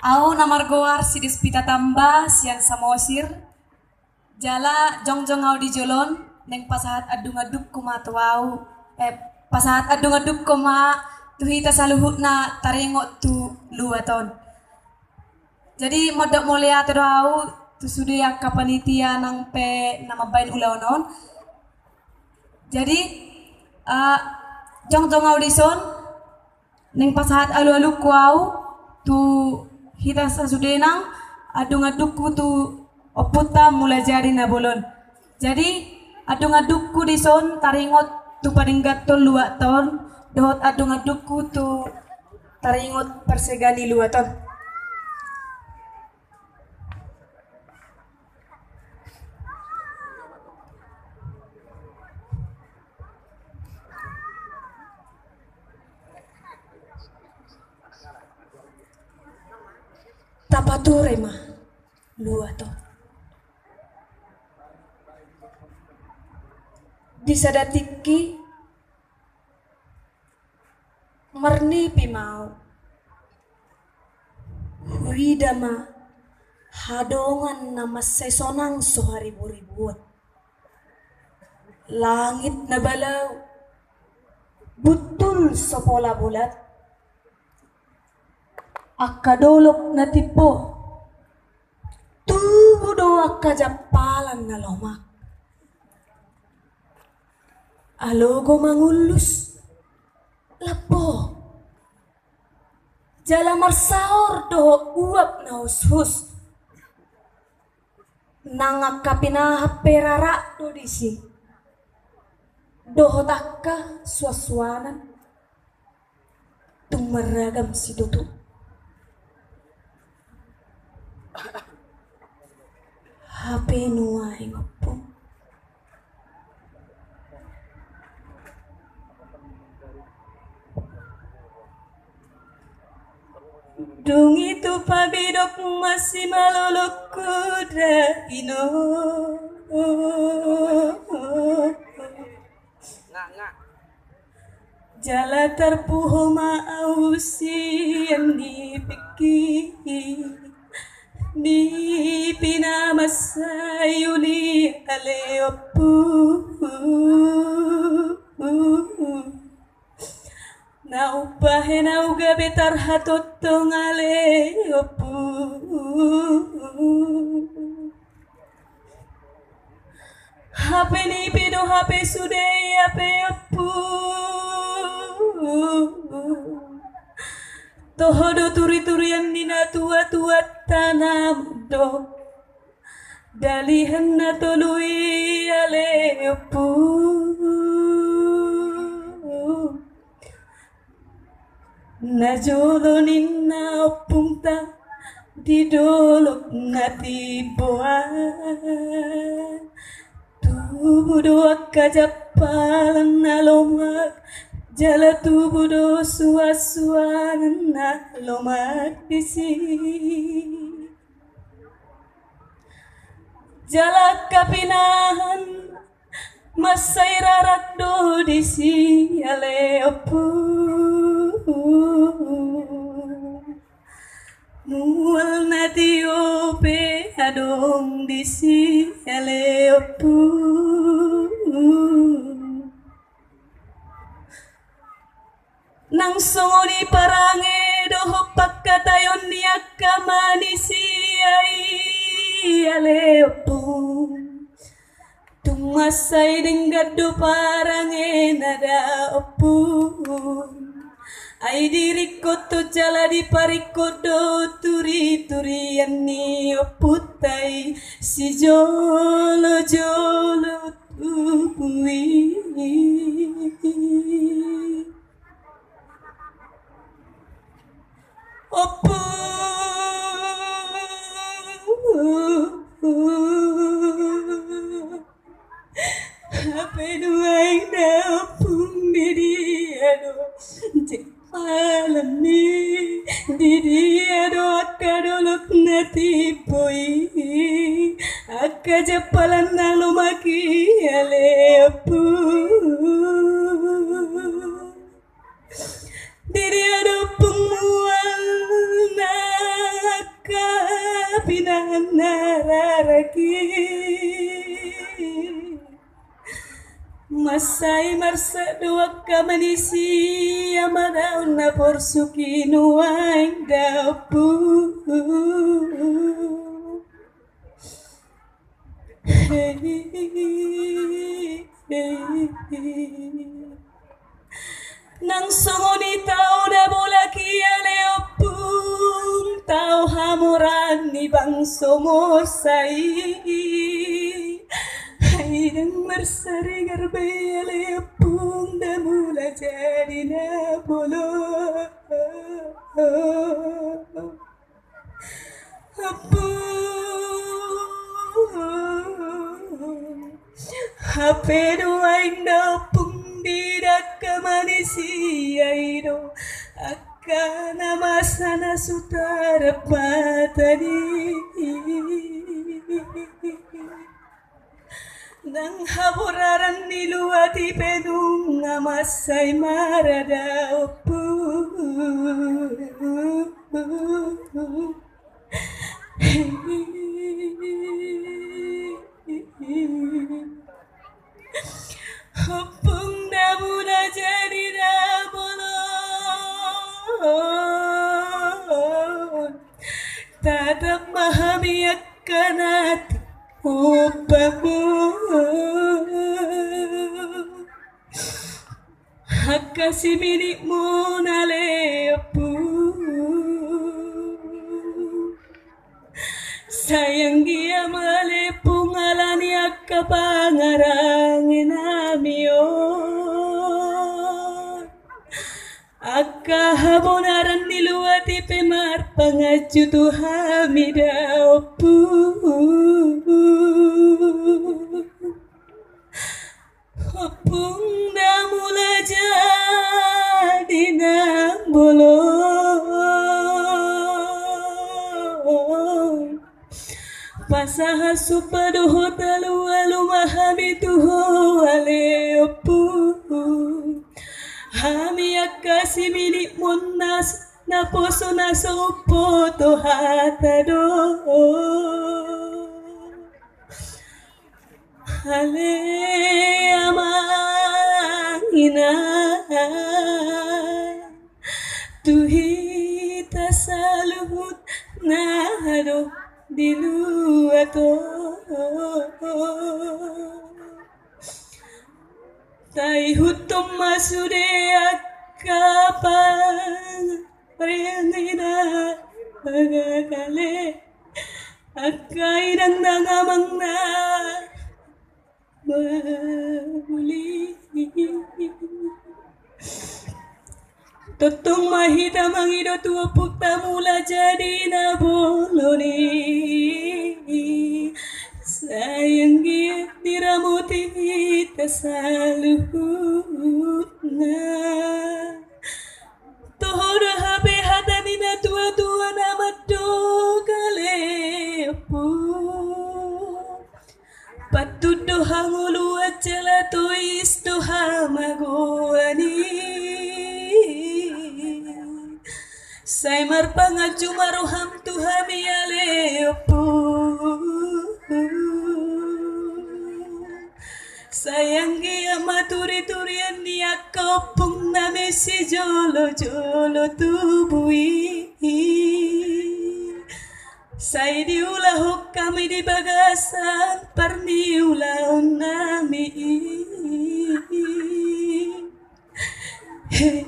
Au namargoar si despita tamba sian samosir. Jala jongjong au di jolon neng pasahat adung-aduk kuma tuau. Pasahat adung-aduk kuma tuhita saluhut na tarengo tu luaton. Jadi modok mulia terau tu sudah kapanitia nang pe nama bain ulaunon. Jadi jongjong au di son neng pasahat alu-alu kuau tu hita sasudenang adung-adukku tu oputa mulai jadi nabolon. Jadi adung-adukku di son taringot tu paringgat ton luat ton dohot adung-adukku tu taringot persegani luat ton. Tapature mah luat ton. Disadatiki marni pimau widama hadongan nama sesonang soharibu-ribuan langit na balaw butul sopola bulat akadolok na tipo tubuh doa kajapalan na lomak alogo mangulus lapo jala marsaor do uap na usus nangak kapinaha perara do disi doho takka suaswanan tumaragam si tutu HP nuai ngopo dung itu pabidok masih malolok kuda ino jala terpuho mausi yang dipikir di pinamasayuli aleopu na upahe na uga betar hatotong aleopu hape ni pido hape sude hape opu tohodo turi-turian nina tua-tua tanam do dalihan na tului aleopu na jolonin na opunta di dolok na tibuan tubuh doa kajapalan na lomak jala tubuh do suas-suanan na lomak disi jala kapinahan masay rarak do disi aleopu mual na tiope adong disi aleopu nang songo ni parange doho pagkatayon niya kamanisi ay aleopu tumasay dinggado parange nada opu ay diriko to jala di parikodo turi-turian ni oputay si jolo-jolo tuwi opu apenuay na opung diri ano alam ni diri ano akadolok na tipoy akajapalan na lumaki aleopu diri ano pumual na laki Masai marsa dua kamanisi Amadaw na porsuki nuaing dapu Hey, Nang sunguni tao na bulaki aleopung tao hamuran ni bang somosai Hai nang marsari garbe aleopung na mula jadi na bolo Hapedo ainda pundira kamanisi aido akana masana sutara patani Nang haburaran niluati pedung amasay marada opu Hopung namu na jadi na bolon Tatap mahami akanat upamu Hakasi minik mo na leopu Sayang dia malepung alani akka pangarangin amio Akka habonaran niluati pemar pangacu tuhamida opu Opung namula jadi nang bolong Pasaha supadoho talu alu mahami tuho aleopu Hami akasi minik monas na poso na sopo to hatado Ale amangina tuhita saluhut nado diluato Tai hutum masude akapan Priyanina bagakale Akainan nangamang na Mahuli Totong mahita mangido tua puta mula jadi na boloni Sayang giat diramuti tasaluhutna Tohora habe hatani na tua-tua na madogalepo Patudo hangulu acala tois doha magoani Saimar pangaju maroham tuhami aleopo Sayang gia maturi-turian niya kopung na mesi jolo-jolo tubui Say diulahok kami di bagasan parniulaon nami Hey